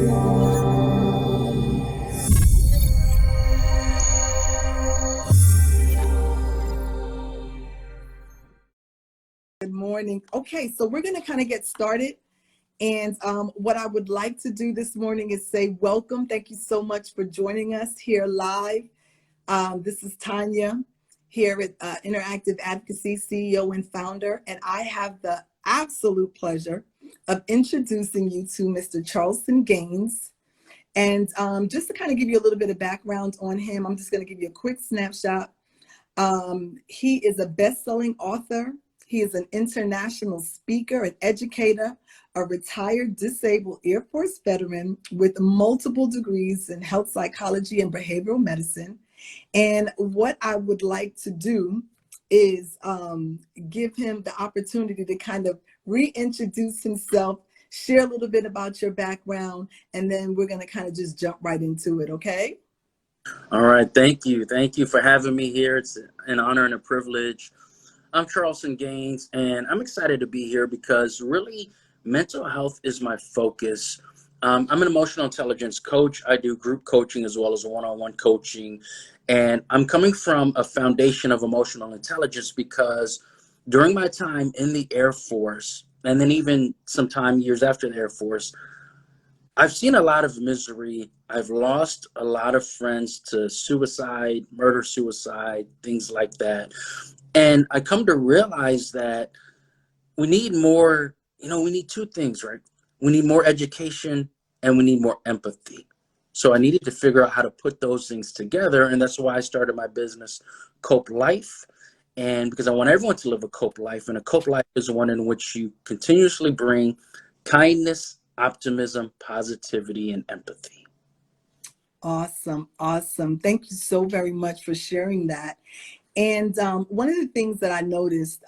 Good morning. Okay, so we're going to kind of get started. And what I would like to do this morning is say welcome. Thank you so much for joining us here live. This is Tanya here at Interactive Advocacy, CEO and founder. And I have the absolute pleasure of introducing you to Mr. Charleston Gaines. And just to kind of give you a little bit of background on him, I'm just going to give you a quick snapshot. He is a best-selling author. He is an international speaker, an educator, a retired disabled Air Force veteran with multiple degrees in health psychology and behavioral medicine. And what I would like to do is give him the opportunity to kind of reintroduce himself, share a little bit about your background, and then we're going to kind of just jump right into it, okay? All right, thank you. Thank you for having me here. It's an honor and a privilege. I'm Charleston Gaines, and I'm excited to be here because really mental health is my focus. I'm an emotional intelligence coach. I do group coaching as well as one-on-one coaching. And I'm coming from a foundation of emotional intelligence because during my time in the Air Force, and then even some time years after the Air Force, I've seen a lot of misery. I've lost a lot of friends to suicide, murder, suicide, things like that. And I come to realize that we need more, we need two things, right? We need more education and we need more empathy. So I needed to figure out how to put those things together. And that's why I started my business, Cope Life. And because I want everyone to live a Cope Life. And a Cope Life is one in which you continuously bring kindness, optimism, positivity, and empathy. Awesome. Awesome. Thank you so very much for sharing that. And one of the things that I noticed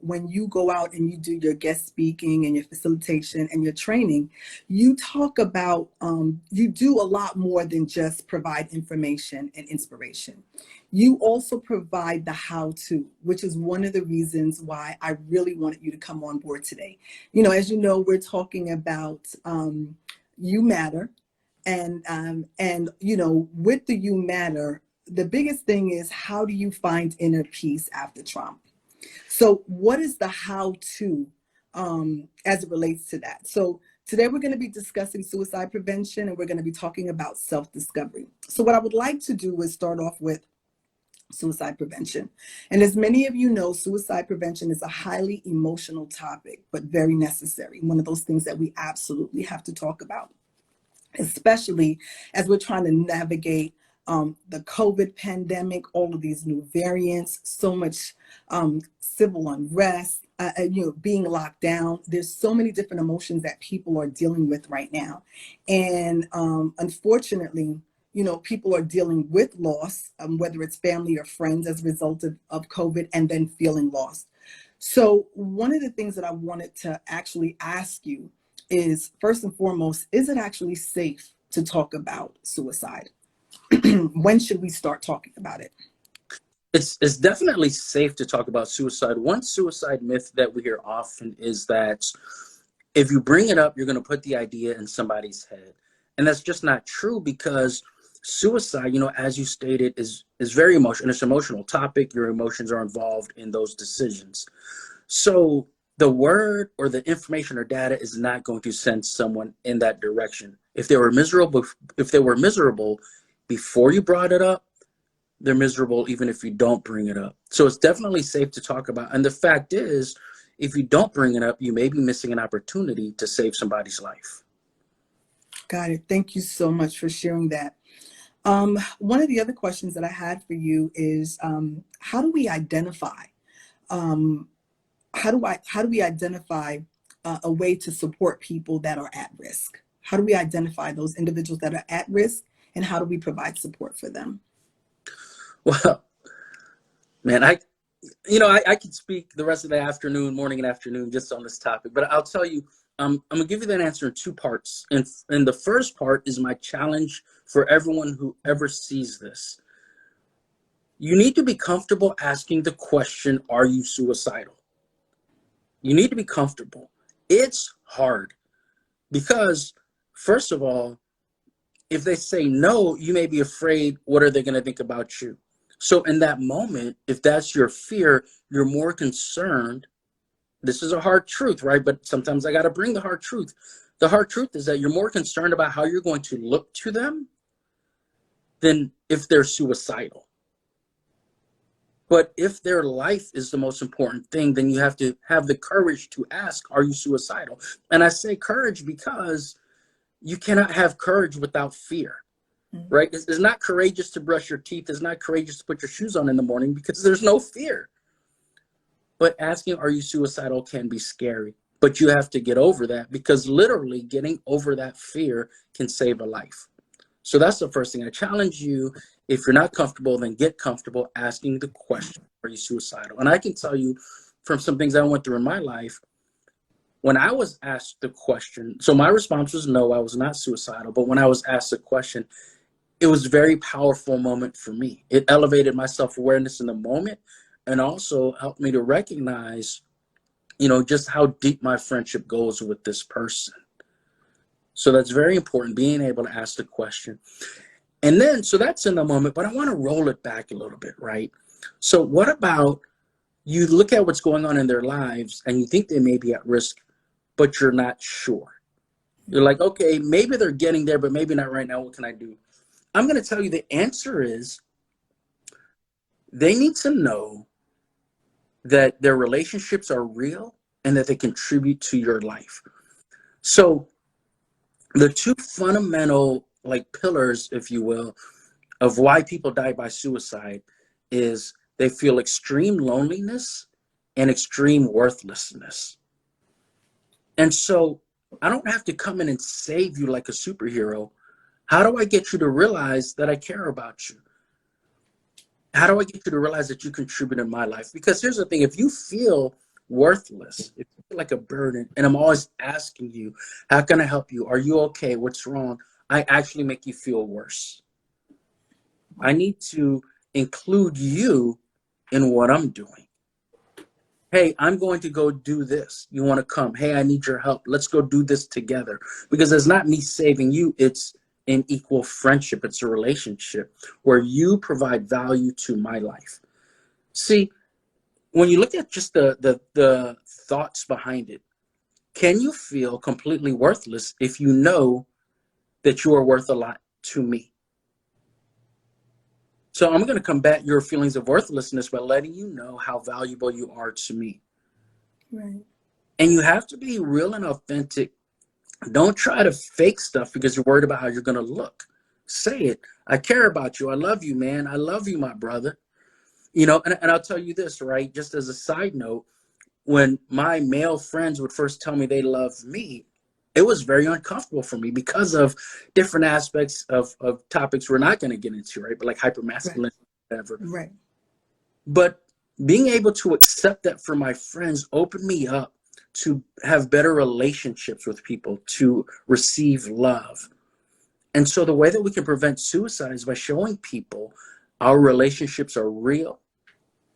when you go out and you do your guest speaking and your facilitation and your training, you talk about, you do a lot more than just provide information and inspiration. You also provide the how-to, which is one of the reasons why I really wanted you to come on board today. As you know, we're talking about You Matter. And with the You Matter, the biggest thing is, how do you find inner peace after trauma? So what is the how-to as it relates to that? So today we're going to be discussing suicide prevention, and we're going to be talking about self-discovery. So what I would like to do is start off with suicide prevention. And as many of you know, suicide prevention is a highly emotional topic, but very necessary. One of those things that we absolutely have to talk about, especially as we're trying to navigate the COVID pandemic, all of these new variants, so much civil unrest, being locked down. There's so many different emotions that people are dealing with right now. And unfortunately, people are dealing with loss, whether it's family or friends as a result of COVID, and then feeling lost. So one of the things that I wanted to actually ask you is, first and foremost, is it actually safe to talk about suicide? When should we start talking about it? It's definitely safe to talk about suicide. One suicide myth that we hear often is that if you bring it up, you're going to put the idea in somebody's head. And that's just not true, because suicide, as you stated, is very emotional. It's an emotional topic. Your emotions are involved in those decisions. So the word or the information or data is not going to send someone in that direction. If they were miserable before you brought it up, they're miserable even if you don't bring it up. So it's definitely safe to talk about. And the fact is, if you don't bring it up, you may be missing an opportunity to save somebody's life. Got it. Thank you so much for sharing that. One of the other questions that I had for you is, how do we identify? How do we identify a way to support people that are at risk? How do we identify those individuals that are at risk, and how do we provide support for them? Well, man, I could speak the rest of the morning and afternoon just on this topic, but I'll tell you, I'm gonna give you that answer in two parts. And the first part is my challenge for everyone who ever sees this. You need to be comfortable asking the question, are you suicidal? You need to be comfortable. It's hard because first of all, if they say no, you may be afraid, what are they going to think about you? So in that moment, if that's your fear, you're more concerned. This is a hard truth, right? But sometimes I got to bring the hard truth. The hard truth is that you're more concerned about how you're going to look to them than if they're suicidal. But if their life is the most important thing, then you have to have the courage to ask, are you suicidal? And I say courage because you cannot have courage without fear, right? It's not courageous to brush your teeth. It's not courageous to put your shoes on in the morning because there's no fear. But asking, are you suicidal, can be scary. But you have to get over that, because literally getting over that fear can save a life. So that's the first thing. I challenge you, if you're not comfortable, then get comfortable asking the question, are you suicidal? And I can tell you from some things I went through in my life, when I was asked the question, so my response was no, I was not suicidal. But when I was asked the question, it was a very powerful moment for me. It elevated my self-awareness in the moment, and also helped me to recognize, just how deep my friendship goes with this person. So that's very important, being able to ask the question. And then, so that's in the moment, but I want to roll it back a little bit, right? So what about you look at what's going on in their lives and you think they may be at risk, but you're not sure. You're like, okay, maybe they're getting there, but maybe not right now. What can I do? I'm going to tell you the answer is they need to know that their relationships are real and that they contribute to your life. So the two fundamental pillars, if you will, of why people die by suicide is they feel extreme loneliness and extreme worthlessness. And so I don't have to come in and save you like a superhero. How do I get you to realize that I care about you? How do I get you to realize that you contribute in my life? Because here's the thing, if you feel worthless, if you feel like a burden, and I'm always asking you, how can I help you? Are you okay? What's wrong? I actually make you feel worse. I need to include you in what I'm doing. Hey, I'm going to go do this. You want to come? Hey, I need your help. Let's go do this together. Because it's not me saving you. It's an equal friendship. It's a relationship where you provide value to my life. See, when you look at just the thoughts behind it, can you feel completely worthless if you know that you are worth a lot to me? So I'm going to combat your feelings of worthlessness by letting you know how valuable you are to me. Right. And you have to be real and authentic. Don't try to fake stuff because you're worried about how you're going to look. Say it. I care about you. I love you, man. I love you, my brother. And I'll tell you this, right? Just as a side note, when my male friends would first tell me they love me, it was very uncomfortable for me because of different aspects of topics we're not going to get into, right? But like hypermasculinity, whatever. Right. But being able to accept that for my friends opened me up to have better relationships with people, to receive love. And so the way that we can prevent suicide is by showing people our relationships are real,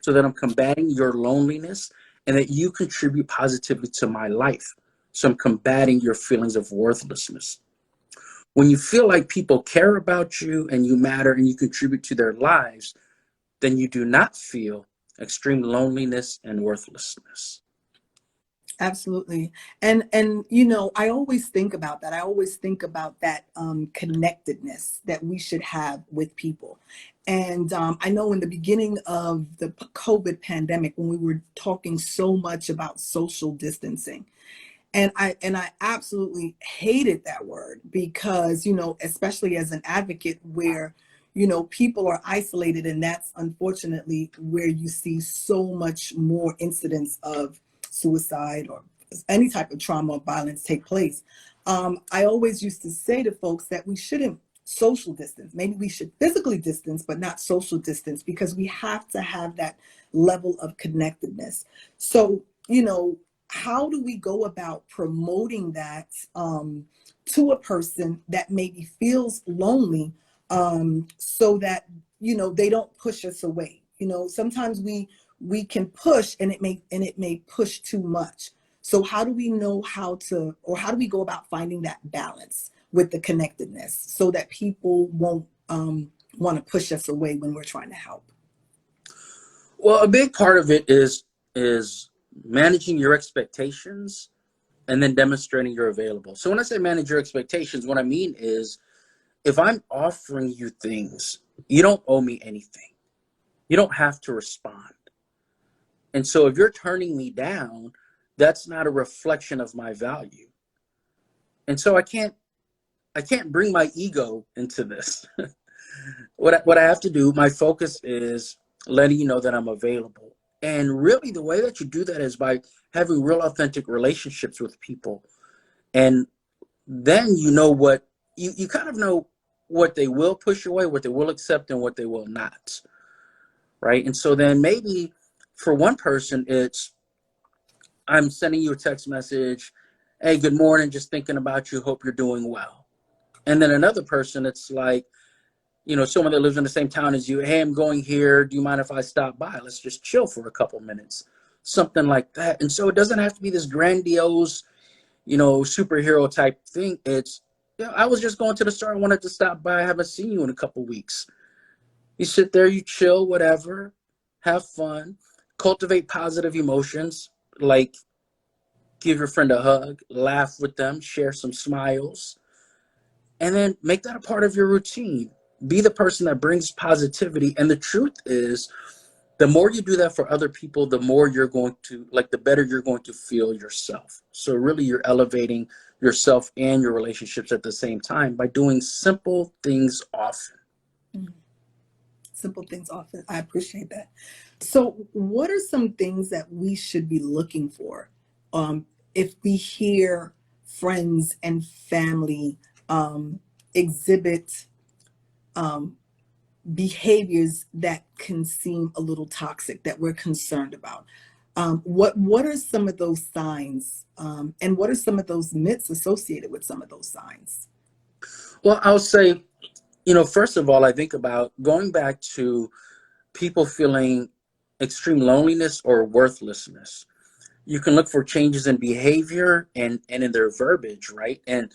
so that I'm combating your loneliness and that you contribute positively to my life. So I'm combating your feelings of worthlessness. When you feel like people care about you and you matter and you contribute to their lives, then you do not feel extreme loneliness and worthlessness. Absolutely. And I always think about that. I always think about that connectedness that we should have with people. And I know in the beginning of the COVID pandemic, when we were talking so much about social distancing, and I absolutely hated that word because, especially as an advocate where, people are isolated, and that's unfortunately where you see so much more incidents of suicide or any type of trauma or violence take place. I always used to say to folks that we shouldn't social distance. Maybe we should physically distance, but not social distance, because we have to have that level of connectedness. So, how do we go about promoting that to a person that maybe feels lonely, so that they don't push us away? Sometimes we can push, and it may push too much. So how do we know how to, or how do we go about finding that balance with the connectedness so that people won't want to push us away when we're trying to help? Well, a big part of it is managing your expectations and then demonstrating you're available. So when I say manage your expectations, what I mean is if I'm offering you things, you don't owe me anything. You don't have to respond. And so if you're turning me down, that's not a reflection of my value. And so I can't bring my ego into this. What I have to do, my focus is letting you know that I'm available. And really the way that you do that is by having real authentic relationships with people. And then you know what you kind of know what they will push away, what they will accept, and what they will not. Right. And so then maybe for one person, it's I'm sending you a text message. Hey, good morning. Just thinking about you. Hope you're doing well. And then another person, it's like, someone that lives in the same town as you. Hey, I'm going here. Do you mind if I stop by? Let's just chill for a couple minutes. Something like that. And so it doesn't have to be this grandiose, superhero type thing. It's, I was just going to the store. I wanted to stop by. I haven't seen you in a couple weeks. You sit there, you chill, whatever, have fun, cultivate positive emotions, like give your friend a hug, laugh with them, share some smiles, and then make that a part of your routine. Be the person that brings positivity. And the truth is, the more you do that for other people, the more you're going to, like, the better you're going to feel yourself. So really, you're elevating yourself and your relationships at the same time by doing simple things often. Mm. Simple things often. I appreciate that. So, what are some things that we should be looking for if we hear friends and family exhibit um, behaviors that can seem a little toxic that we're concerned about? What are some of those signs, and what are some of those myths associated with some of those signs? Well, I'll say, first of all, I think about going back to people feeling extreme loneliness or worthlessness. You can look for changes in behavior and in their verbiage, right? And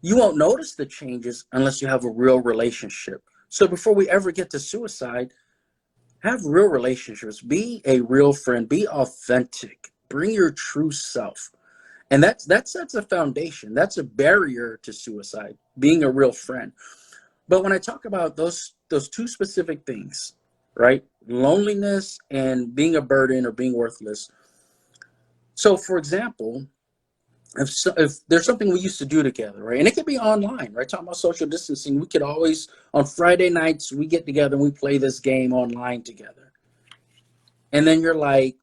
you won't notice the changes unless you have a real relationship. So before we ever get to suicide, have real relationships. Be a real friend. Be authentic. Bring your true self. And that sets a foundation. That's a barrier to suicide, being a real friend. But when I talk about those two specific things, right? Loneliness and being a burden or being worthless. So for example, if there's something we used to do together, right? And it could be online, right? Talking about social distancing, we could always, on Friday nights, we get together and we play this game online together. And then you're like,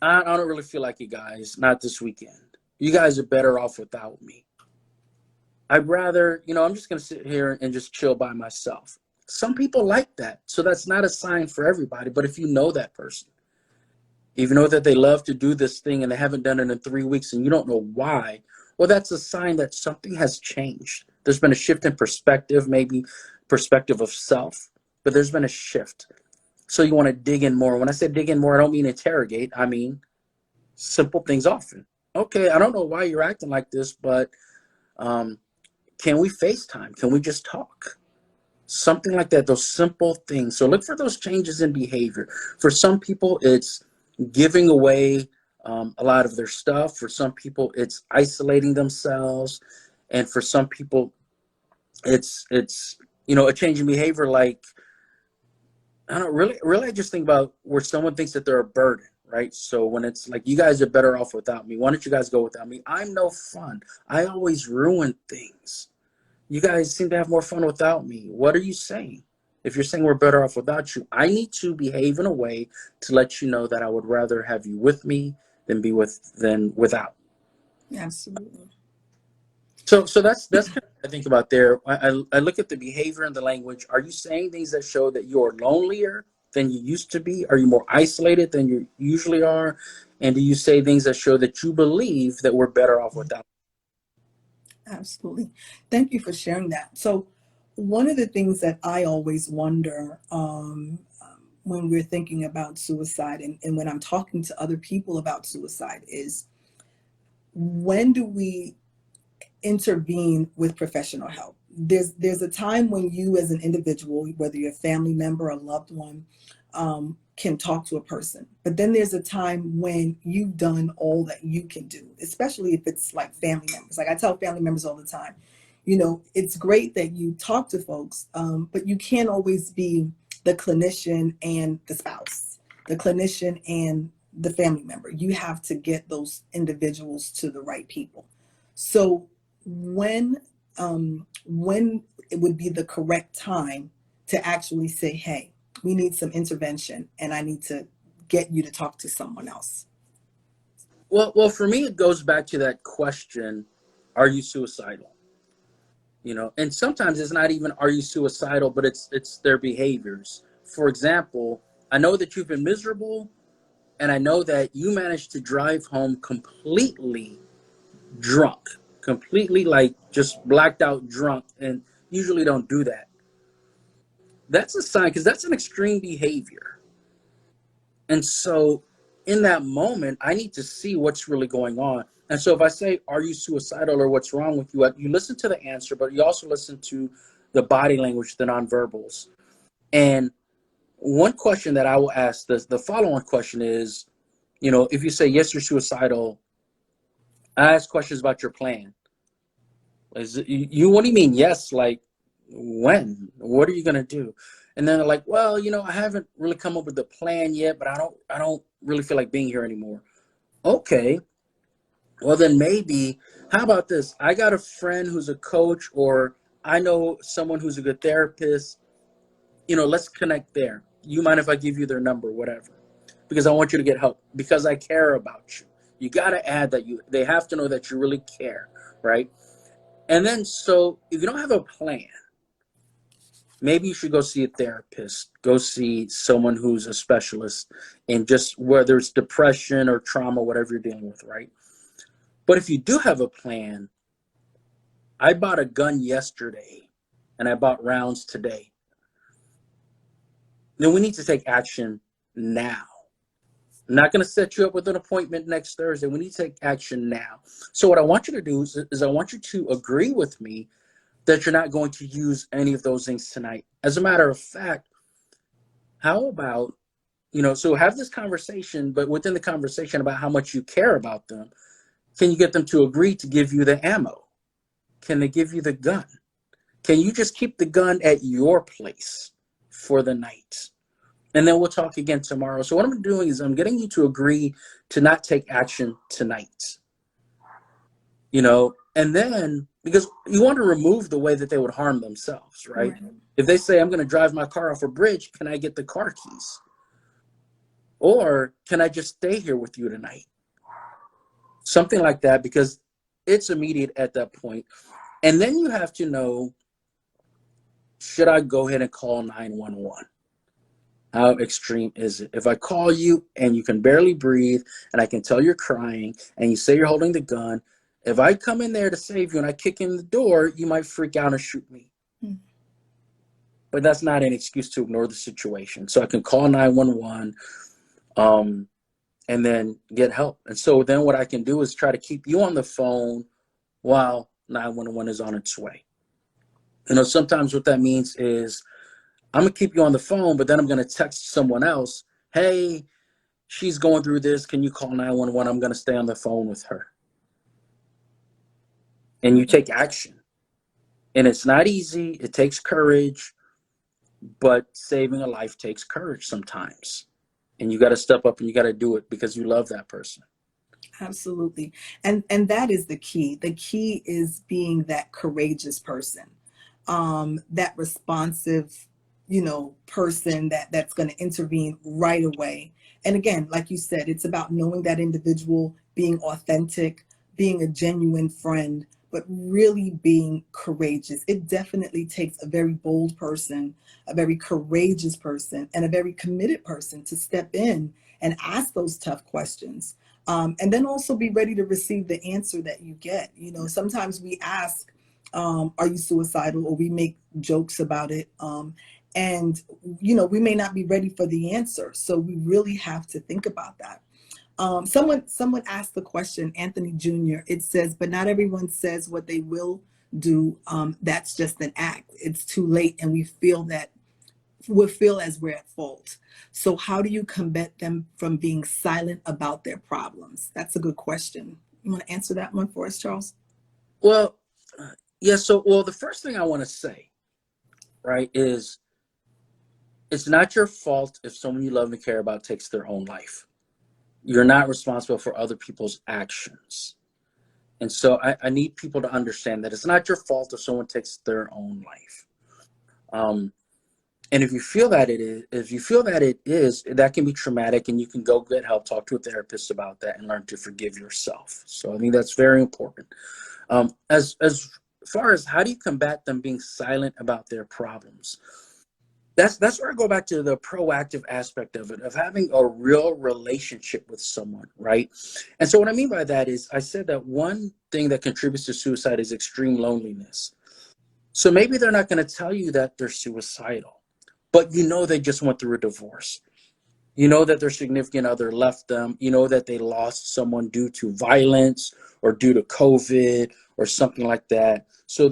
I don't really feel like you guys, not this weekend. You guys are better off without me. I'd rather, I'm just going to sit here and just chill by myself. Some people like that. So that's not a sign for everybody. But if you know that person, if you know that they love to do this thing and they haven't done it in 3 weeks and you don't know why, well, that's a sign that something has changed. There's been a shift in perspective, maybe perspective of self, but there's been a shift. So you want to dig in more. When I say dig in more, I don't mean interrogate. I mean simple things often. Okay, I don't know why you're acting like this, but um, can we FaceTime? Can we just talk? Something like that, those simple things. So look for those changes in behavior. For some people, it's giving away a lot of their stuff. For some people, it's isolating themselves. And for some people, it's a change in behavior like, I don't really I just think about where someone thinks that they're a burden, right? So when it's like, you guys are better off without me. Why don't you guys go without me? I'm no fun. I always ruin things. You guys seem to have more fun without me. What are you saying? If you're saying we're better off without you, I need to behave in a way to let you know that I would rather have you with me than without. Absolutely. So that's kind of what I think about there. I look at the behavior and the language. Are you saying things that show that you're lonelier than you used to be? Are you more isolated than you usually are? And do you say things that show that you believe that we're better off without? Absolutely. Thank you for sharing that. So, one of the things that I always wonder when we're thinking about suicide and when I'm talking to other people about suicide is when do we intervene with professional help. There's a time when you as an individual, whether you're a family member or loved one, can talk to a person. But then there's a time when you've done all that you can do, especially if it's like family members. Like I tell family members all the time, it's great that you talk to folks, but you can't always be the clinician and the spouse, the clinician and the family member. You have to get those individuals to the right people. So when it would be the correct time to actually say, hey, we need some intervention and I need to get you to talk to someone else. Well, for me, it goes back to that question: Are you suicidal? And sometimes it's not even are you suicidal, but it's their behaviors. For example, I know that you've been miserable, and I know that you managed to drive home completely drunk, completely like just blacked out drunk, and usually don't do that. That's a sign because that's an extreme behavior. And so in that moment, I need to see what's really going on. And so if I say, are you suicidal or what's wrong with you? You listen to the answer, but you also listen to the body language, the nonverbals. And one question that I will ask, the follow-on question is, if you say, yes, you're suicidal, I ask questions about your plan. What do you mean, yes? Like, when? What are you going to do? And then they're like, well, I haven't really come up with a plan yet, but I don't really feel like being here anymore. Okay, well then maybe, how about this? I got a friend who's a coach, or I know someone who's a good therapist. Let's connect there. You mind if I give you their number, whatever? Because I want you to get help, because I care about you. You got to add that they have to know that you really care, right? And then, so if you don't have a plan, maybe you should go see a therapist, go see someone who's a specialist in just whether it's depression or trauma, whatever you're dealing with, right? But if you do have a plan, I bought a gun yesterday and I bought rounds today. Then we need to take action now. I'm not going to set you up with an appointment next Thursday. We need to take action now. So what I want you to do is I want you to agree with me that you're not going to use any of those things tonight. As a matter of fact, how about, so have this conversation, but within the conversation about how much you care about them, can you get them to agree to give you the ammo? Can they give you the gun? Can you just keep the gun at your place for the night? And then we'll talk again tomorrow. So what I'm doing is I'm getting you to agree to not take action tonight. And then, because you want to remove the way that they would harm themselves, right? Right. If they say, I'm going to drive my car off a bridge, can I get the car keys? Or can I just stay here with you tonight? Something like that, because it's immediate at that point. And then you have to know, should I go ahead and call 911? How extreme is it? If I call you and you can barely breathe and I can tell you're crying and you say you're holding the gun, if I come in there to save you and I kick in the door, you might freak out and shoot me. Mm. But that's not an excuse to ignore the situation. So I can call 911 and then get help. And so then what I can do is try to keep you on the phone while 911 is on its way. Sometimes what that means is I'm going to keep you on the phone, but then I'm going to text someone else, hey, she's going through this. Can you call 911? I'm going to stay on the phone with her. And you take action. And it's not easy. It takes courage, but saving a life takes courage sometimes. And you got to step up and you got to do it because you love that person. Absolutely. And that is the key. The key is being that courageous person, that responsive, person that's going to intervene right away. And again, like you said, it's about knowing that individual, being authentic, being a genuine friend, but really being courageous. It definitely takes a very bold person, a very courageous person, and a very committed person to step in and ask those tough questions. And then also be ready to receive the answer that you get. Sometimes we ask, are you suicidal? Or we make jokes about it. And we may not be ready for the answer. So we really have to think about that. Someone asked the question, Anthony Jr. It says, but not everyone says what they will do. That's just an act. It's too late, and we feel as we're at fault. So how do you combat them from being silent about their problems? That's a good question. You want to answer that one for us, Charles? Well, yeah. So, well, the first thing I want to say, right, is it's not your fault if someone you love and care about takes their own life. You're not responsible for other people's actions. And so I need people to understand that it's not your fault if someone takes their own life. And if you feel that it is, that can be traumatic, and you can go get help, talk to a therapist about that, and learn to forgive yourself. So I think that's very important. As far as how do you combat them being silent about their problems, that's where I go back to the proactive aspect of it, of having a real relationship with someone, right? And so what I mean by that is, I said that one thing that contributes to suicide is extreme loneliness. So maybe they're not going to tell you that they're suicidal, but you know they just went through a divorce. You know that their significant other left them. You know that they lost someone due to violence or due to COVID or something like that. So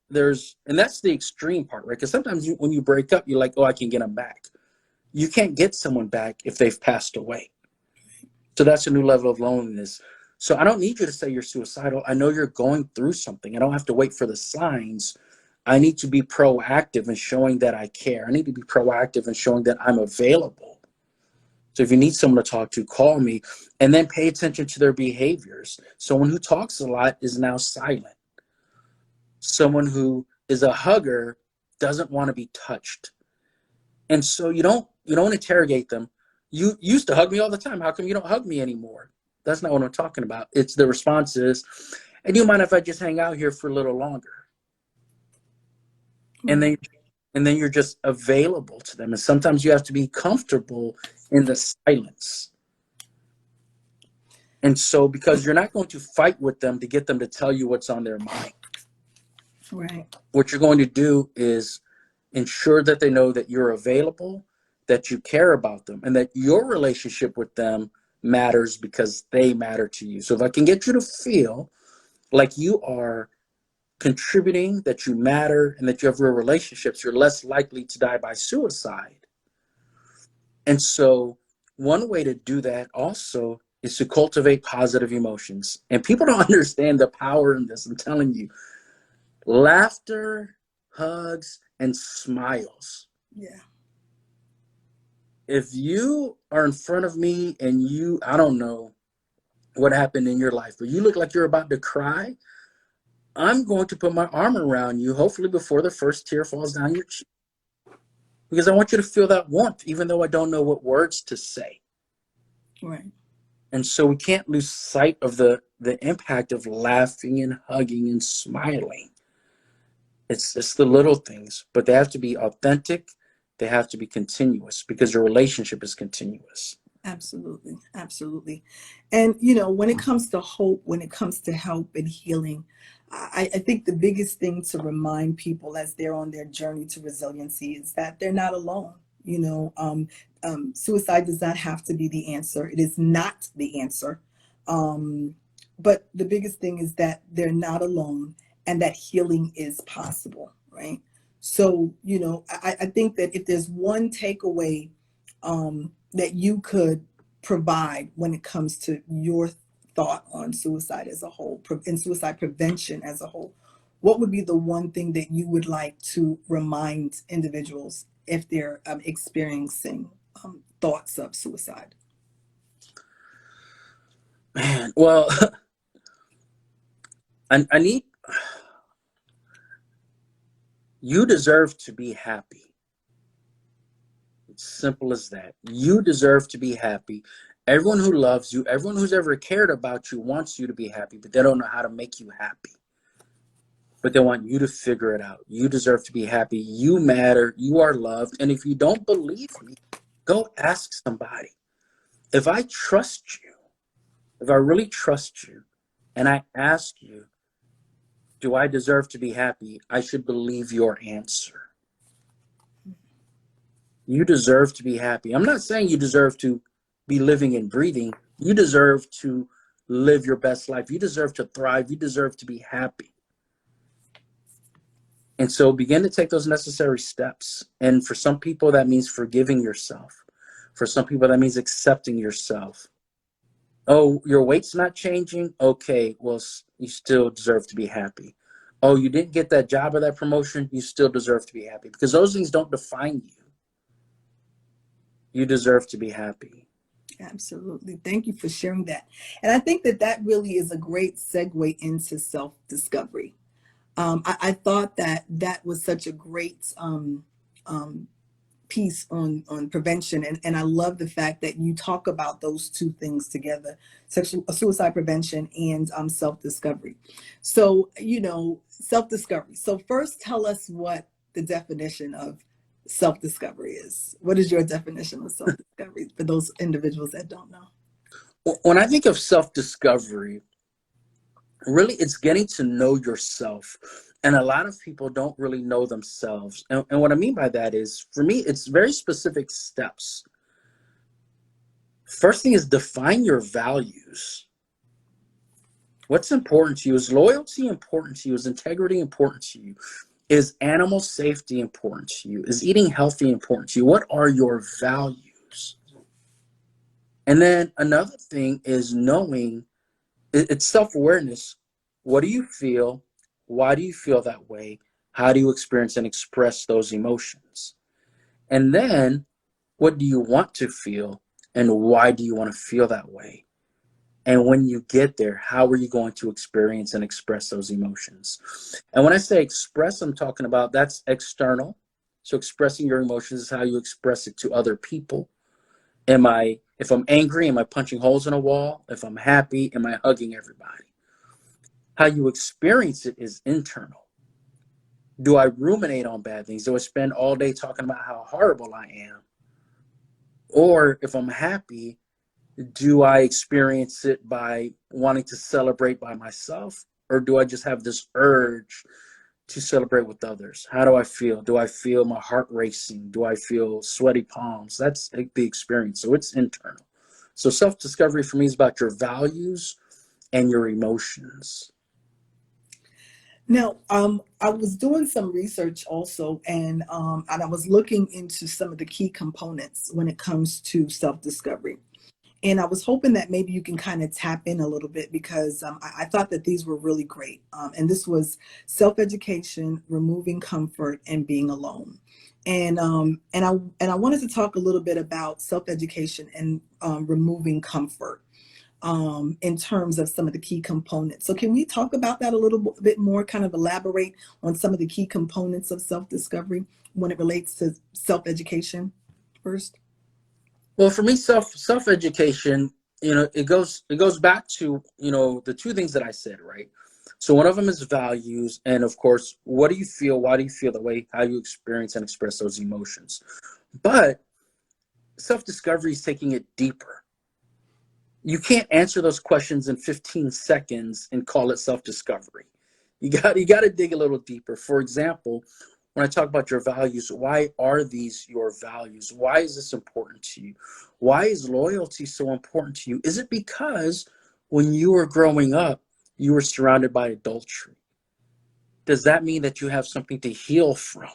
and that's the extreme part, right? Because sometimes when you break up, you're like, oh, I can get them back. You can't get someone back if they've passed away. So that's a new level of loneliness. So I don't need you to say you're suicidal. I know you're going through something. I don't have to wait for the signs. I need to be proactive in showing that I care. I need to be proactive in showing that I'm available. So if you need someone to talk to, call me, and then pay attention to their behaviors. Someone who talks a lot is now silent. Someone who is a hugger doesn't want to be touched. And so you don't interrogate them. You used to hug me all the time. How come you don't hug me anymore? That's not what I'm talking about. It's the responses. And do you mind if I just hang out here for a little longer? And then you're just available to them. And sometimes you have to be comfortable in the silence. And so, because you're not going to fight with them to get them to tell you what's on their mind. Right. What you're going to do is ensure that they know that you're available, that you care about them, and that your relationship with them matters because they matter to you. So if I can get you to feel like you are contributing, that you matter, and that you have real relationships, you're less likely to die by suicide. And so one way to do that also is to cultivate positive emotions. And people don't understand the power in this. I'm telling you, laughter, hugs, and smiles. Yeah. If you are in front of me and I don't know what happened in your life, but you look like you're about to cry, I'm going to put my arm around you, hopefully before the first tear falls down your cheek, because I want you to feel that warmth, even though I don't know what words to say. Right. And so we can't lose sight of the impact of laughing and hugging and smiling. It's the little things, but they have to be authentic. They have to be continuous, because your relationship is continuous. Absolutely. Absolutely. And, when it comes to hope, when it comes to help and healing, I think the biggest thing to remind people as they're on their journey to resiliency is that they're not alone. Suicide does not have to be the answer. It is not the answer. But the biggest thing is that they're not alone, and that healing is possible, right? So, I think that if there's one takeaway that you could provide when it comes to your thought on suicide as a whole and suicide prevention as a whole, what would be the one thing that you would like to remind individuals if they're experiencing thoughts of suicide? Man, well, I need, you deserve to be happy. It's simple as that. You deserve to be happy. Everyone who loves you, everyone who's ever cared about you wants you to be happy, but they don't know how to make you happy. But they want you to figure it out. You deserve to be happy. You matter. You are loved. And if you don't believe me, go ask somebody. If I trust you, if I really trust you, and I ask you, do I deserve to be happy? I should believe your answer. You deserve to be happy. I'm not saying you deserve to be living and breathing, You deserve to live your best life. You deserve to thrive. You deserve to be happy. And so begin to take those necessary steps. And for some people, that means forgiving yourself. For some people, that means accepting yourself. Oh, your weight's not changing? Okay, well, you still deserve to be happy. Oh, you didn't get that job or that promotion? You still deserve to be happy, because those things don't define you. You deserve to be happy. Absolutely. Thank you for sharing that. And I think that that really is a great segue into self-discovery. I thought that that was such a great um, piece on prevention, and I love the fact that you talk about those two things together: sexual suicide prevention and self-discovery. So, self-discovery. So first, tell us what the definition of self-discovery is. What is your definition of self-discovery for those individuals that don't know? When I think of self-discovery, really it's getting to know yourself. And a lot of people don't really know themselves. And what I mean by that is, for me, it's very specific steps. First thing is define your values. What's important to you? Is loyalty important to you? Is integrity important to you? Is animal safety important to you? Is eating healthy important to you? What are your values? And then another thing is knowing, it's self-awareness. What do you feel? Why do you feel that way? How do you experience and express those emotions? And then, what do you want to feel? And why do you want to feel that way? And when you get there, how are you going to experience and express those emotions? And when I say express, I'm talking about that's external. So expressing your emotions is how you express it to other people. If I'm angry, am I punching holes in a wall? If I'm happy, am I hugging everybody? How you experience it is internal. Do I ruminate on bad things? Do I spend all day talking about how horrible I am? Or if I'm happy, do I experience it by wanting to celebrate by myself? Or do I just have this urge to celebrate with others? How do I feel? Do I feel my heart racing? Do I feel sweaty palms? That's the experience. So it's internal. So self-discovery for me is about your values and your emotions. Now, I was doing some research also, and I was looking into some of the key components when it comes to self-discovery. And I was hoping that maybe you can kind of tap in a little bit, because I thought that these were really great. And this was self-education, removing comfort, and being alone. And I wanted to talk a little bit about self-education and removing comfort in terms of some of the key components. So can we talk about that a little bit more, kind of elaborate on some of the key components of self-discovery when it relates to self-education first? Well, for me, self-education, it goes back to, the two things that I said, right? So one of them is values, and of course, what do you feel? Why do you feel the way? How you experience and express those emotions? But self-discovery is taking it deeper. You can't answer those questions in 15 seconds and call it self-discovery. You got to dig a little deeper. For example, when I talk about your values, why are these your values? Why is this important to you? Why is loyalty so important to you? Is it because when you were growing up, you were surrounded by adultery? Does that mean that you have something to heal from?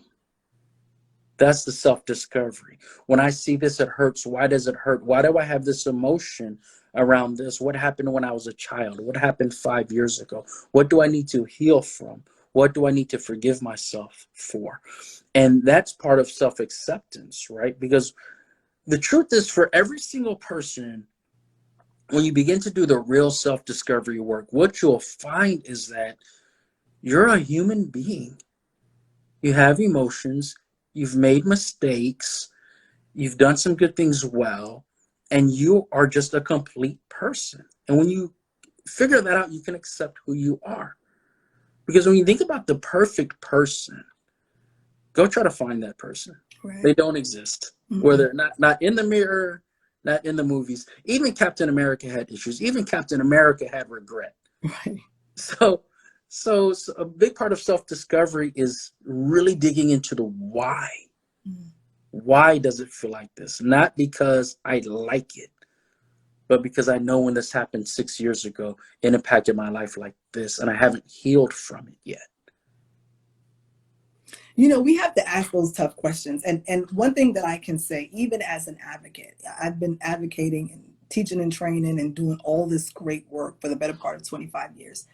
That's the self-discovery. When I see this, it hurts. Why does it hurt? Why do I have this emotion around this? What happened when I was a child? What happened 5 years ago? What do I need to heal from? What do I need to forgive myself for? And that's part of self-acceptance, right? Because the truth is, for every single person, when you begin to do the real self-discovery work, what you'll find is that you're a human being. You have emotions. You've made mistakes. You've done some good things well, and you are just a complete person. And when you figure that out, you can accept who you are. Because when you think about the perfect person, go try to find that person. Right. They don't exist. Whether not in the mirror, not in the movies. Even Captain America had issues. Even Captain America had regret. Right. So, so a big part of self-discovery is really digging into the why. Mm. Why does it feel like this? Not because I like it, but because I know when this happened 6 years ago, it impacted my life like this, and I haven't healed from it yet. You know, we have to ask those tough questions. And one thing that I can say, even as an advocate, I've been advocating and teaching and training and doing all this great work for the better part of 25 years.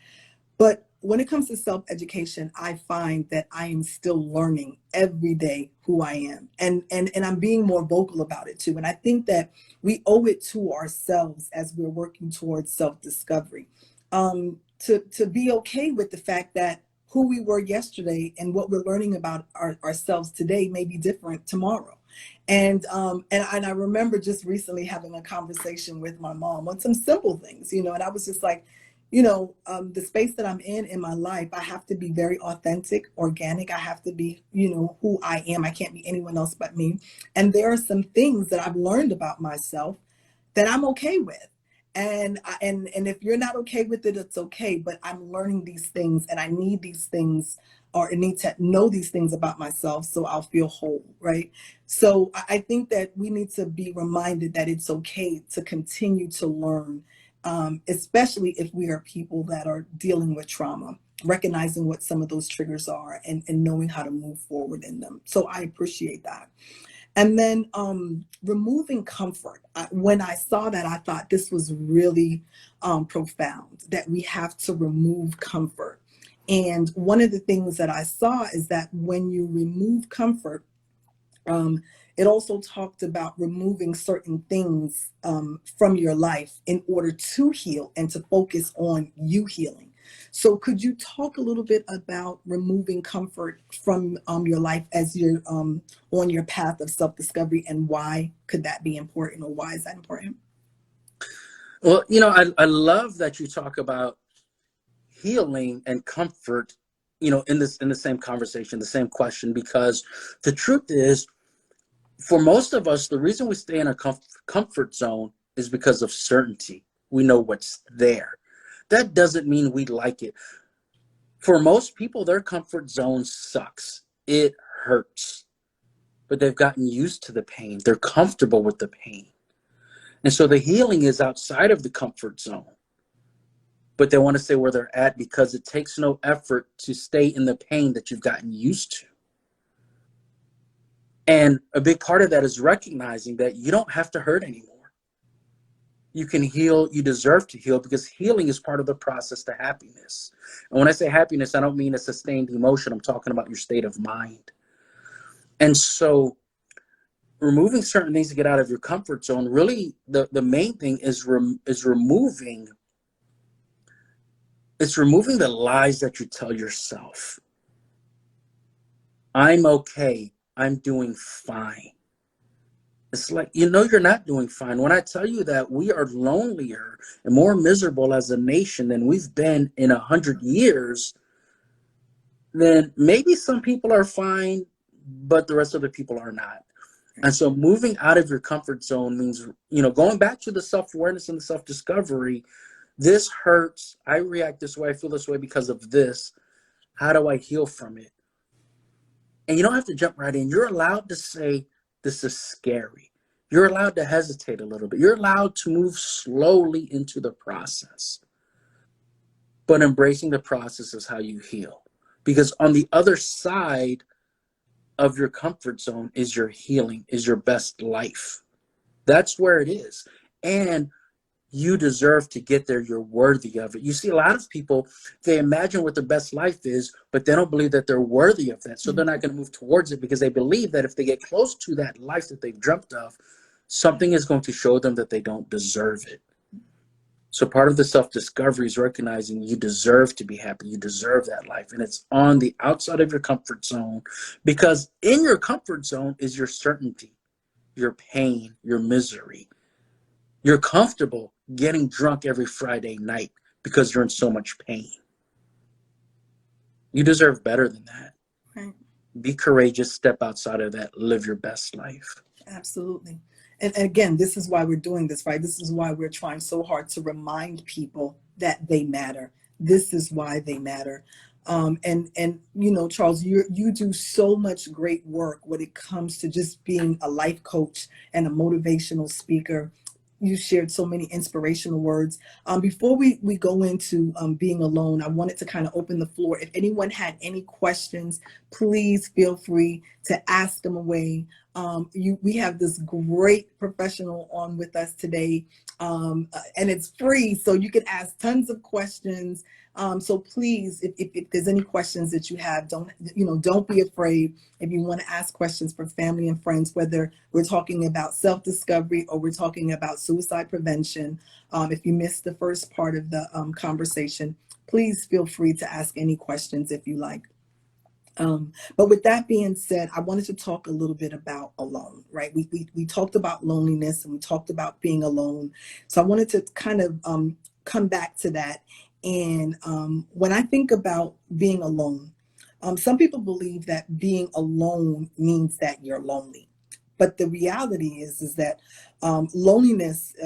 But when it comes to self-education, I find that I am still learning every day who I am. And I'm being more vocal about it too. And I think that we owe it to ourselves as we're working towards self-discovery, to be okay with the fact that who we were yesterday and what we're learning about ourselves today may be different tomorrow. And I remember just recently having a conversation with my mom on some simple things, you know, and I was just like, you know, the space that I'm in my life, I have to be very authentic, organic. I have to be, you know, who I am. I can't be anyone else but me. And there are some things that I've learned about myself that I'm okay with. And if you're not okay with it, it's okay. But I'm learning these things, and I need these things, or I need to know these things about myself so I'll feel whole, right? So I think that we need to be reminded that it's okay to continue to learn, especially if we are people that are dealing with trauma, recognizing what some of those triggers are, and knowing how to move forward in them. So I appreciate that. And then removing comfort. When I saw that, I thought this was really profound, that we have to remove comfort. And one of the things that I saw is that when you remove comfort, um, it also talked about removing certain things from your life in order to heal and to focus on you healing. So could you talk a little bit about removing comfort from your life as you're on your path of self-discovery, and why could that be important, or why is that important? Well, you know, I love that you talk about healing and comfort, you know, in the same conversation, the same question, because the truth is, for most of us, the reason we stay in a comfort zone is because of certainty. We know what's there. That doesn't mean we like it. For most people, their comfort zone sucks. It hurts, but they've gotten used to the pain. They're comfortable with the pain. And so the healing is outside of the comfort zone, but they want to stay where they're at because it takes no effort to stay in the pain that you've gotten used to. And a big part of that is recognizing that you don't have to hurt anymore. You can heal. You deserve to heal, because healing is part of the process to happiness. And when I say happiness, I don't mean a sustained emotion. I'm talking about your state of mind. And so removing certain things to get out of your comfort zone, really the main thing is removing the lies that you tell yourself. I'm okay. I'm doing fine. It's like, you know, you're not doing fine. When I tell you that we are lonelier and more miserable as a nation than we've been in 100 years, then maybe some people are fine, but the rest of the people are not. And so moving out of your comfort zone means, you know, going back to the self-awareness and the self-discovery. This hurts. I react this way. I feel this way because of this. How do I heal from it? And you don't have to jump right in. You're allowed to say, this is scary. You're allowed to hesitate a little bit. You're allowed to move slowly into the process. But embracing the process is how you heal. Because on the other side of your comfort zone is your healing, is your best life. That's where it is. And you deserve to get there. You're worthy of it. You see, a lot of people, they imagine what their best life is, but they don't believe that they're worthy of that. So they're not going to move towards it, because they believe that if they get close to that life that they've dreamt of, something is going to show them that they don't deserve it. So part of the self-discovery is recognizing you deserve to be happy. You deserve that life. And it's on the outside of your comfort zone, because in your comfort zone is your certainty, your pain, your misery. You're comfortable getting drunk every Friday night because you're in so much pain. You deserve better than that. Right. Be courageous, step outside of that, live your best life. Absolutely. And again, this is why we're doing this, right? This is why we're trying so hard to remind people that they matter. This is why they matter. And you know, Charles, you do so much great work when it comes to just being a life coach and a motivational speaker. You shared so many inspirational words. Before we go into being alone, I wanted to kind of open the floor. If anyone had any questions, please feel free to ask them away. We have this great professional on with us today, and it's free, so you can ask tons of questions. So please, if there's any questions that you have, don't be afraid. If you want to ask questions for family and friends, whether we're talking about self-discovery or we're talking about suicide prevention, if you missed the first part of the conversation, please feel free to ask any questions if you like. But with that being said, I wanted to talk a little bit about alone, right? We talked about loneliness and we talked about being alone. So I wanted to kind of come back to that. And when I think about being alone, some people believe that being alone means that you're lonely. But the reality is that loneliness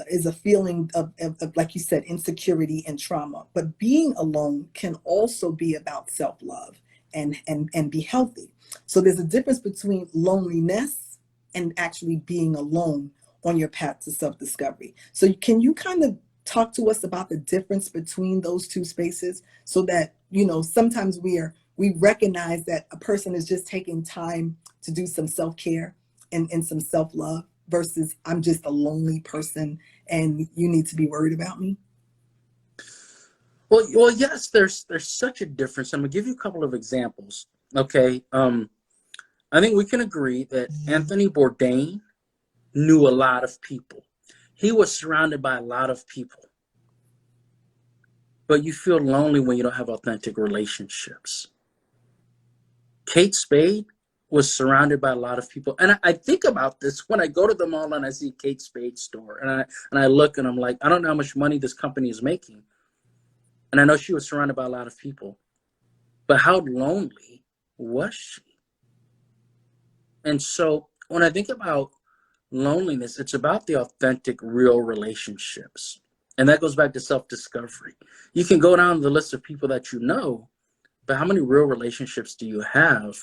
is a feeling of, like you said, insecurity and trauma. But being alone can also be about self-love and be healthy. So there's a difference between loneliness and actually being alone on your path to self-discovery. So can you kind of talk to us about the difference between those two spaces, so that, sometimes we recognize that a person is just taking time to do some self-care and some self-love, versus I'm just a lonely person and you need to be worried about me? Well, yes, there's such a difference. I'm gonna give you a couple of examples. Okay, I think we can agree that Anthony Bourdain knew a lot of people. He was surrounded by a lot of people, but you feel lonely when you don't have authentic relationships. Kate Spade was surrounded by a lot of people, and I think about this when I go to the mall and I see Kate Spade store, and I look and I'm like, I don't know how much money this company is making. And I know she was surrounded by a lot of people, but how lonely was she? And so when I think about loneliness, it's about the authentic, real relationships. And that goes back to self-discovery. You can go down the list of people that you know, but how many real relationships do you have?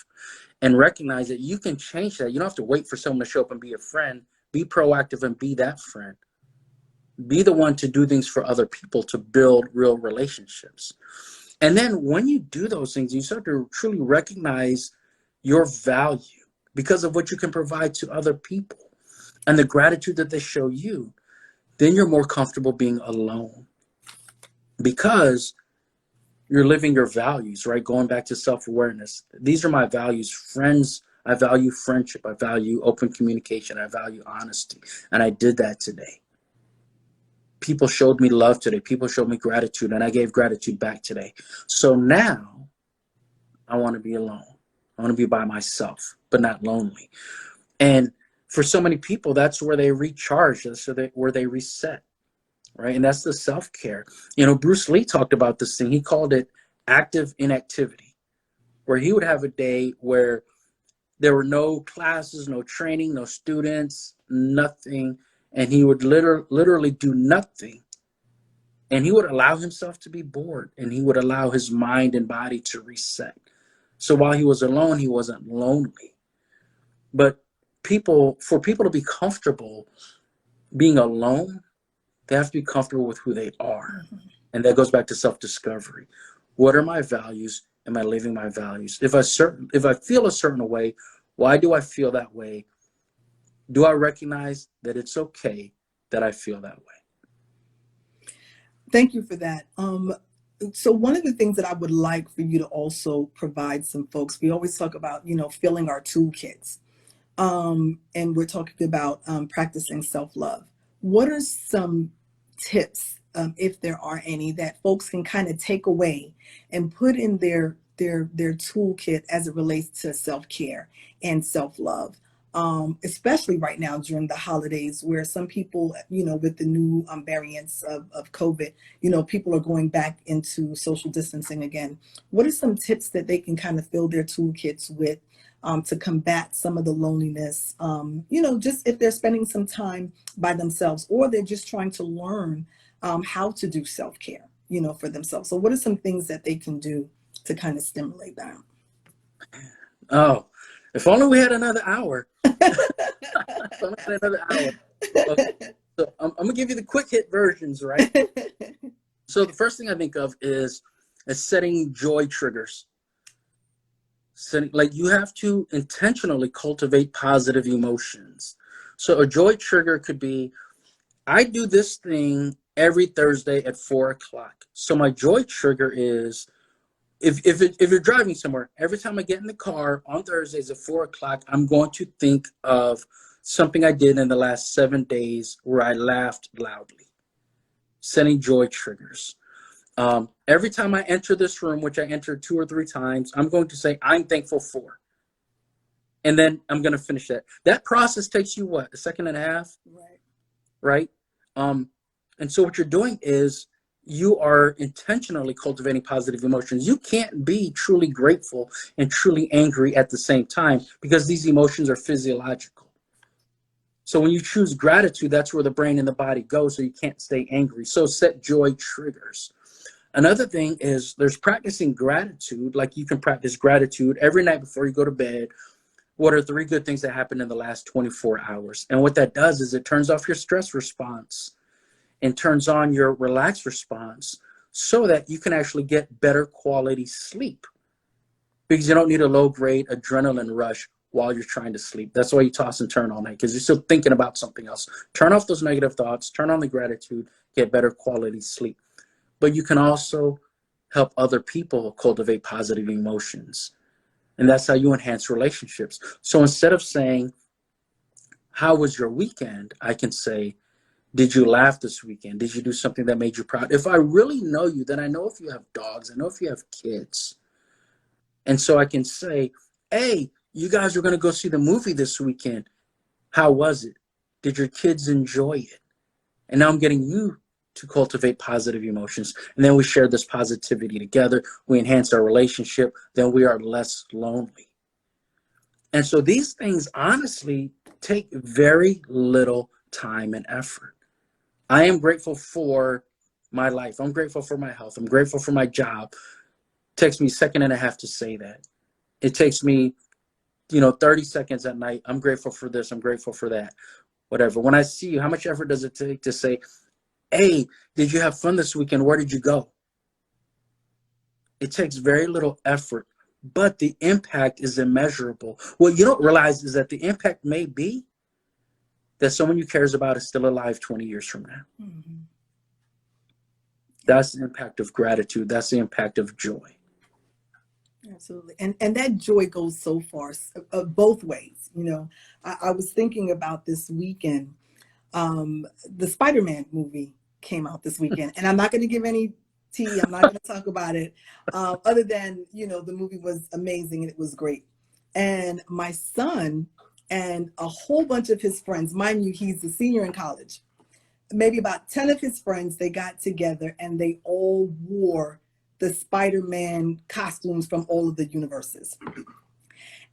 And recognize that you can change that. You don't have to wait for someone to show up and be a friend. Be proactive and be that friend. Be the one to do things for other people to build real relationships. And then when you do those things, you start to truly recognize your value because of what you can provide to other people and the gratitude that they show you. Then you're more comfortable being alone because you're living your values, right? Going back to self-awareness. These are my values. Friends, I value friendship. I value open communication. I value honesty. And I did that today. People showed me love today. People showed me gratitude, and I gave gratitude back today. So now I want to be alone. I want to be by myself, but not lonely. And for so many people, that's where they recharge. That's where they reset, right? And that's the self-care. Bruce Lee talked about this thing. He called it active inactivity, where he would have a day where there were no classes, no training, no students, nothing. And he would literally do nothing. And he would allow himself to be bored, and he would allow his mind and body to reset. So while he was alone, he wasn't lonely. But for people to be comfortable being alone, they have to be comfortable with who they are. And that goes back to self-discovery. What are my values? Am I living my values? If I feel a certain way, why do I feel that way? Do I recognize that it's okay that I feel that way? Thank you for that. So one of the things that I would like for you to also provide some folks, we always talk about, filling our toolkits. And we're talking about practicing self-love. What are some tips, if there are any, that folks can kind of take away and put in their toolkit as it relates to self-care and self-love? Especially right now during the holidays, where some people, with the new variants of COVID, people are going back into social distancing again. What are some tips that they can kind of fill their toolkits with to combat some of the loneliness? Just if they're spending some time by themselves, or they're just trying to learn how to do self-care, for themselves. So what are some things that they can do to kind of stimulate that? Oh, if only we had another hour. If only we had another hour. Okay, so I'm gonna give you the quick hit versions, right? So the first thing I think of is setting joy triggers. Setting, like you have to intentionally cultivate positive emotions. So a joy trigger could be, I do this thing every Thursday at 4 o'clock. So my joy trigger is, if you're driving somewhere, every time I get in the car on Thursdays at 4 o'clock, I'm going to think of something I did in the last 7 days where I laughed loudly. Setting joy triggers. Every time I enter this room, which I entered 2 or 3 times, I'm going to say, I'm thankful for. And then I'm going to finish that. That process takes you what, a second and a half? Right. Right? Um, and so what you're doing is you are intentionally cultivating positive emotions. You can't be truly grateful and truly angry at the same time because these emotions are physiological. So when you choose gratitude, that's where the brain and the body go, so you can't stay angry. So set joy triggers. Another thing is there's practicing gratitude. Like you can practice gratitude every night before you go to bed. What are 3 good things that happened in the last 24 hours? And what that does is it turns off your stress response and turns on your relaxed response so that you can actually get better quality sleep, because you don't need a low grade adrenaline rush while you're trying to sleep. That's why you toss and turn all night, because you're still thinking about something else. Turn off those negative thoughts, turn on the gratitude, get better quality sleep. But you can also help other people cultivate positive emotions. And that's how you enhance relationships. So instead of saying, how was your weekend? I can say, did you laugh this weekend? Did you do something that made you proud? If I really know you, then I know if you have dogs, I know if you have kids. And so I can say, hey, you guys are going to go see the movie this weekend. How was it? Did your kids enjoy it? And now I'm getting you to cultivate positive emotions. And then we share this positivity together. We enhance our relationship. Then we are less lonely. And so these things honestly take very little time and effort. I am grateful for my life. I'm grateful for my health. I'm grateful for my job. It takes me a second and a half to say that. It takes me, 30 seconds at night. I'm grateful for this. I'm grateful for that. Whatever. When I see you, how much effort does it take to say, hey, did you have fun this weekend? Where did you go? It takes very little effort, but the impact is immeasurable. What you don't realize is that the impact may be that someone you cares about is still alive 20 years from now. Mm-hmm. That's the impact of gratitude. That's the impact of joy. Absolutely. And that joy goes so far, both ways. I was thinking about this weekend. The Spider-Man movie came out this weekend, and I'm not going to give any tea. I'm not going to talk about it, other than, the movie was amazing and it was great. And my son and a whole bunch of his friends, mind you, he's a senior in college, maybe about 10 of his friends, they got together and they all wore the Spider-Man costumes from all of the universes.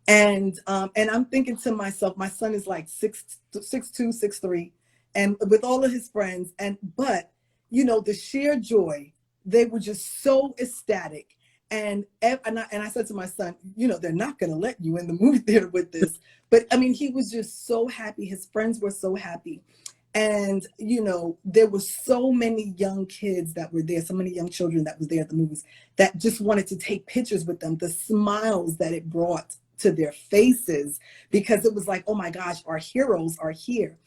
And I'm thinking to myself, my son is like 6'2", 6'3", and with all of his friends, but the sheer joy, they were just so ecstatic. And I said to my son, they're not going to let you in the movie theater with this, but I mean, he was just so happy. His friends were so happy. And, there were so many young kids that were there, so many young children that was there at the movies that just wanted to take pictures with them, the smiles that it brought to their faces, because it was like, oh my gosh, our heroes are here.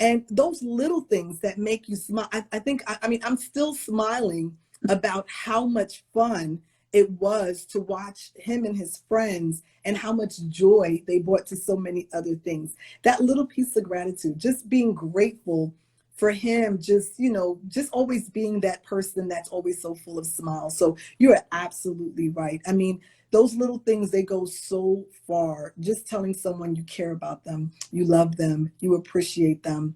And those little things that make you smile, I think, I mean, I'm still smiling about how much fun it was to watch him and his friends and how much joy they brought to so many other things. That little piece of gratitude, just being grateful for him, just always being that person that's always so full of smiles. So you're absolutely right. I mean, those little things, they go so far. Just telling someone you care about them, you love them, you appreciate them.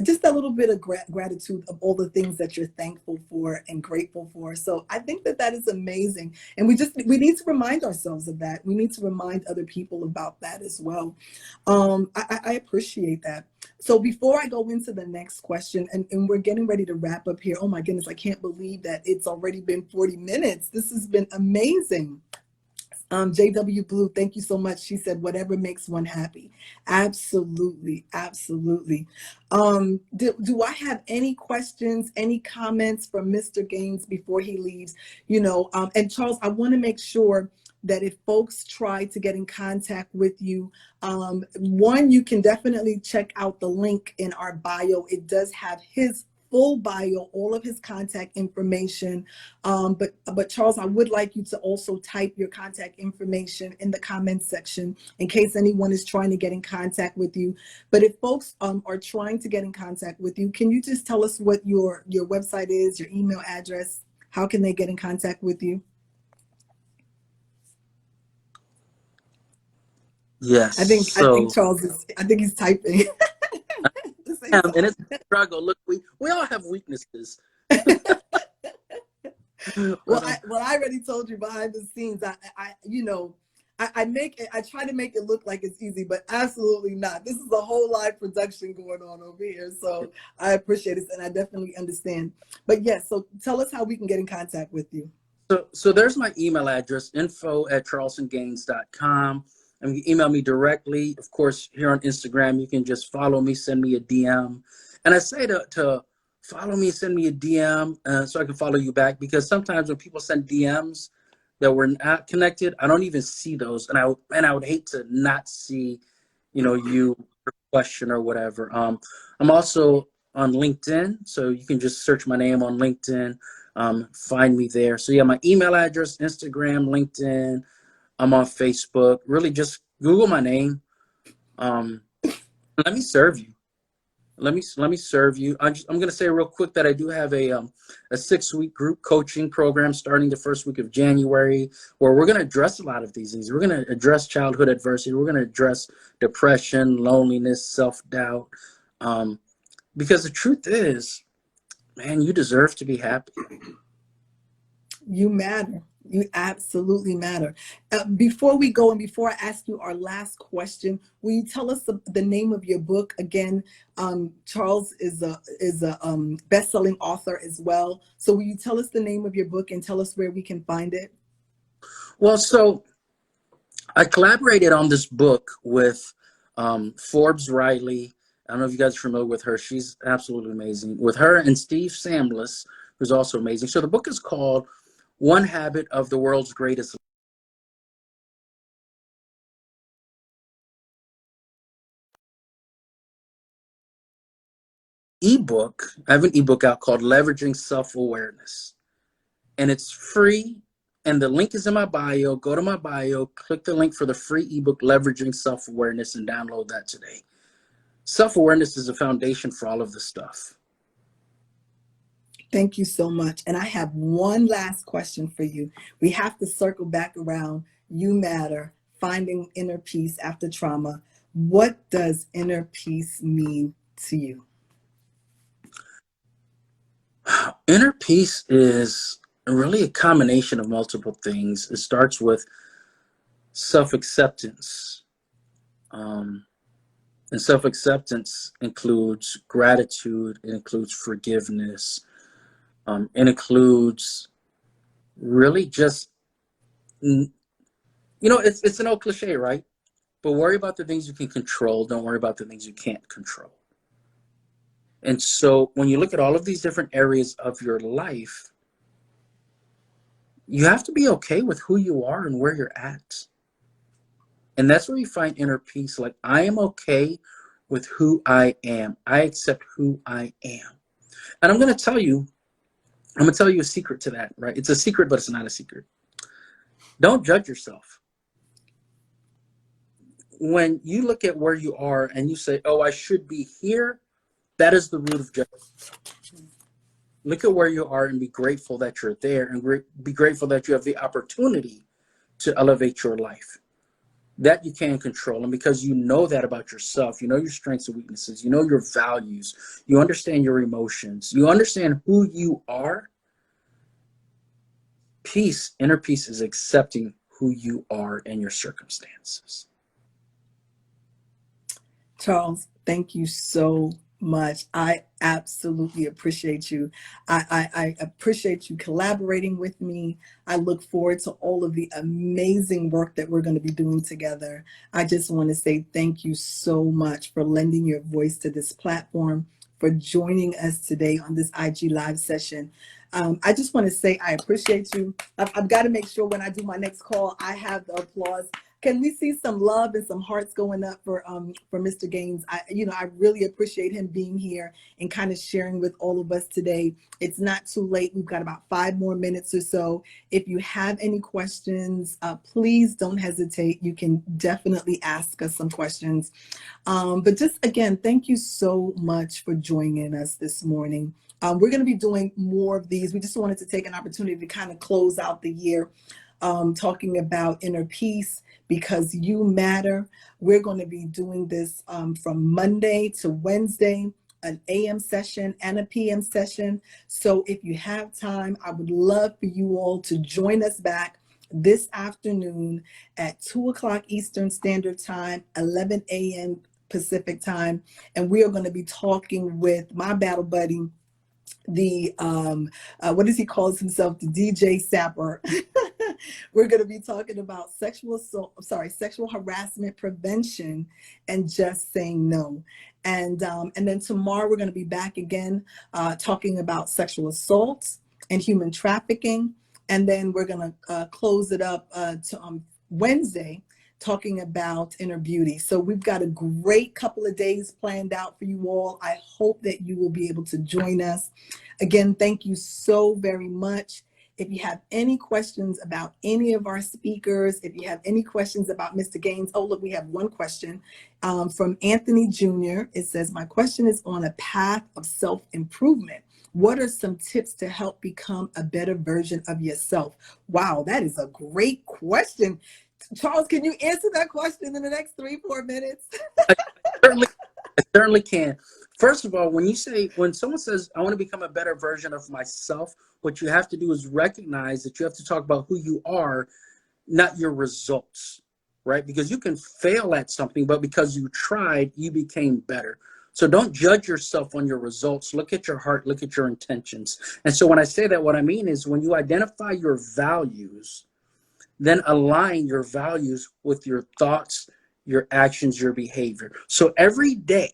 Just a little bit of gratitude of all the things that you're thankful for and grateful for. So I think that is amazing. And we need to remind ourselves of that. We need to remind other people about that as well. I appreciate that. So before I go into the next question, and we're getting ready to wrap up here. Oh my goodness, I can't believe that it's already been 40 minutes. This has been amazing. JW Blue, thank you so much. She said, whatever makes one happy. Absolutely, absolutely. Do I have any questions, any comments from Mr. Gaines before he leaves? And Charles, I want to make sure that if folks try to get in contact with you, one, you can definitely check out the link in our bio. It does have his full bio, all of his contact information. But Charles, I would like you to also type your contact information in the comments section in case anyone is trying to get in contact with you. But if folks are trying to get in contact with you, can you just tell us what your website is, your email address? How can they get in contact with you? Yes. I think Charles is. I think he's typing. And it's a struggle. Look, we all have weaknesses. Well, I already told you behind the scenes. I try to make it look like it's easy, but absolutely not. This is a whole live production going on over here. So I appreciate it, and I definitely understand. But yes, so tell us how we can get in contact with you. So there's my email address, info@charlestongaines.com. And you can email me directly. Of course, here on Instagram, you can just follow me, send me a DM. And I say to follow me, send me a DM so I can follow you back, because sometimes when people send DMs that we're not connected, I don't even see those. And I would hate to not see, you question or whatever. I'm also on LinkedIn, so you can just search my name on LinkedIn, find me there. So yeah, my email address, Instagram, LinkedIn. I'm on Facebook. Really, just Google my name. Let me serve you. Let me serve you. I'm going to say real quick that I do have a 6-week group coaching program starting the first week of January, where we're going to address a lot of these things. We're going to address childhood adversity. We're going to address depression, loneliness, self-doubt. Because the truth is, man, you deserve to be happy. You matter. You absolutely matter. Before we go and before I ask you our last question, will you tell us the name of your book again? Charles is a best-selling author as well. So will you tell us the name of your book and tell us where we can find it? Well, so I collaborated on this book with Forbes Riley. I don't know if you guys are familiar with her. She's absolutely amazing. With her and Steve Samlis, who's also amazing. So the book is called One Habit of the World's Greatest ebook. I have an ebook out called Leveraging Self-Awareness. And it's free. And the link is in my bio. Go to my bio, click the link for the free ebook, Leveraging Self-Awareness, and download that today. Self-awareness is a foundation for all of this stuff. Thank you so much. And I have one last question for you. We have to circle back around You Matter, finding inner peace after trauma. What does inner peace mean to you? Inner peace is really a combination of multiple things. It starts with self-acceptance. And self-acceptance includes gratitude, it includes forgiveness, it includes really just, it's an old cliche, right? But worry about the things you can control. Don't worry about the things you can't control. And so when you look at all of these different areas of your life, you have to be okay with who you are and where you're at. And that's where you find inner peace. Like, I am okay with who I am. I accept who I am. And I'm going to tell you a secret to that, right? It's a secret, but it's not a secret. Don't judge yourself. When you look at where you are and you say, oh, I should be here, that is the root of judgment. Look at where you are and be grateful that you're there, and be grateful that you have the opportunity to elevate your life. That you can control. And because you know that about yourself, you know your strengths and weaknesses, you know your values, you understand your emotions, you understand who you are. Peace, inner peace, is accepting who you are and your circumstances. Charles, thank you so much. I absolutely appreciate you. I appreciate you collaborating with me. I look forward to all of the amazing work that we're going to be doing together. I just want to say thank you so much for lending your voice to this platform, for joining us today on this IG Live session. I just want to say I appreciate you. I've got to make sure when I do my next call, I have the applause. Can we see some love and some hearts going up for Mr. Gaines? I really appreciate him being here and kind of sharing with all of us today. It's not too late. We've got about 5 more minutes or so. If you have any questions, please don't hesitate. You can definitely ask us some questions. But just again, thank you so much for joining us this morning. We're going to be doing more of these. We just wanted to take an opportunity to kind of close out the year talking about inner peace, because you matter. We're going to be doing this from Monday to Wednesday, an AM session and a PM session. So if you have time, I would love for you all to join us back this afternoon at 2 o'clock Eastern Standard Time, 11 a.m. Pacific Time. And we are going to be talking with my battle buddy, the what does he calls himself, the DJ Sapper. We're going to be talking about sexual harassment prevention and just saying no. And then tomorrow we're going to be back again talking about sexual assault and human trafficking. And then we're going to close it up to Wednesday talking about inner beauty. So we've got a great couple of days planned out for you all. I hope that you will be able to join us. Again, thank you so very much. If you have any questions about any of our speakers, if you have any questions about Mr. Gaines, oh, look, we have one question from Anthony Jr. It says, my question is on a path of self-improvement. What are some tips to help become a better version of yourself? Wow, that is a great question. Charles, can you answer that question in the next 3-4 minutes? I certainly can. First of all, when someone says, I want to become a better version of myself, what you have to do is recognize that you have to talk about who you are, not your results, right? Because you can fail at something, but because you tried, you became better. So don't judge yourself on your results. Look at your heart, look at your intentions. And so when I say that, what I mean is when you identify your values, then align your values with your thoughts, your actions, your behavior. So every day,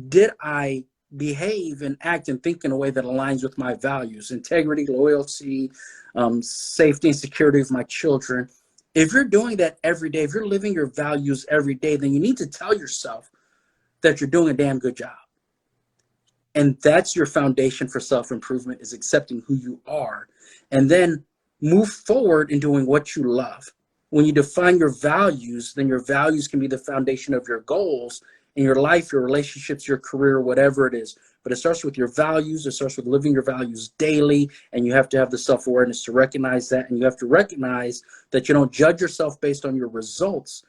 did I behave and act and think in a way that aligns with my values, integrity, loyalty, safety and security of my children? If you're doing that every day, if you're living your values every day, then you need to tell yourself that you're doing a damn good job. And that's your foundation for self-improvement, is accepting who you are. And then move forward in doing what you love. When you define your values, then your values can be the foundation of your goals in your life, your relationships, your career, whatever it is. But it starts with your values. It starts with living your values daily. And you have to have the self-awareness to recognize that. And you have to recognize that you don't judge yourself based on your results.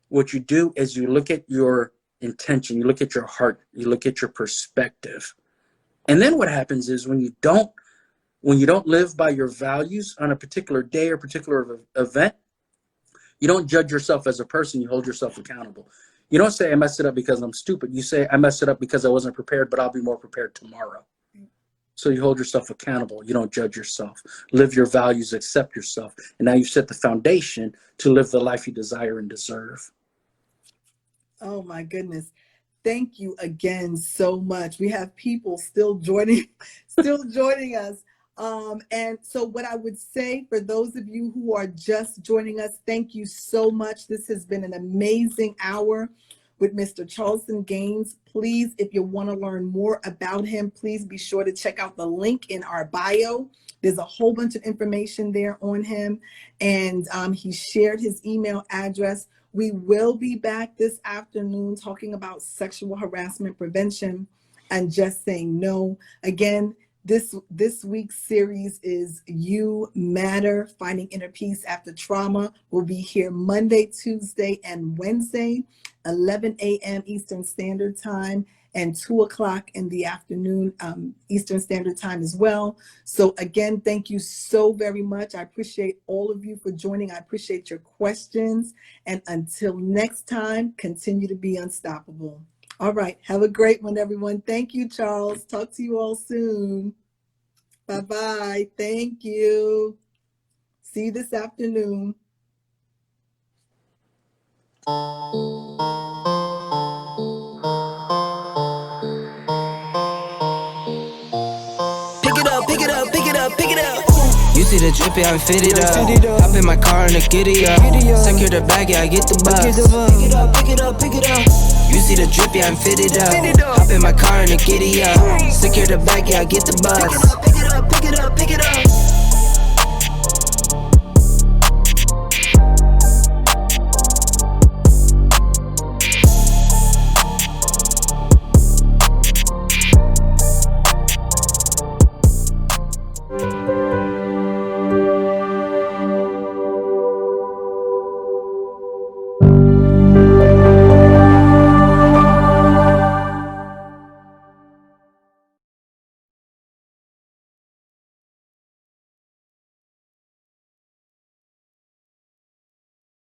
What you do is you look at your intention, you look at your heart, you look at your perspective. And then what happens is when you don't live by your values on a particular day or particular event, you don't judge yourself as a person, you hold yourself accountable. You don't say, I messed it up because I'm stupid. You say, I messed it up because I wasn't prepared, but I'll be more prepared tomorrow. So you hold yourself accountable. You don't judge yourself. Live your values, accept yourself. And now you've set the foundation to live the life you desire and deserve. Oh my goodness. Thank you again so much. We have people still joining us. And so what I would say for those of you who are just joining us, thank you so much. This has been an amazing hour with Mr. Charleston Gaines. Please, if you want to learn more about him, please be sure to check out the link in our bio. There's a whole bunch of information there on him. And he shared his email address. We will be back this afternoon talking about sexual harassment prevention and just saying no. Again, this week's series is You Matter, Finding Inner Peace After Trauma. We'll be here Monday, Tuesday, and Wednesday, 11 a.m. Eastern Standard Time and 2 o'clock in the afternoon Eastern Standard Time as well. So again, thank you so very much. I appreciate all of you for joining. I appreciate your questions. And until next time, continue to be unstoppable. All right. Have a great one, everyone. Thank you, Charles. Talk to you all soon. Bye-bye. Thank you. See you this afternoon. Pick it up, pick it up, pick it up, pick it up. You see the drip, yeah, I'm fitted up. Hop in my car and I get it up. Secure the bag, yeah, I get the bus. Pick it up, pick it up, pick it up. You see the drip, yeah, I'm fitted up. Hop in my car and I get it up. Secure the bag, yeah, I get the bus. Pick it up, pick it up, pick it up, pick it up.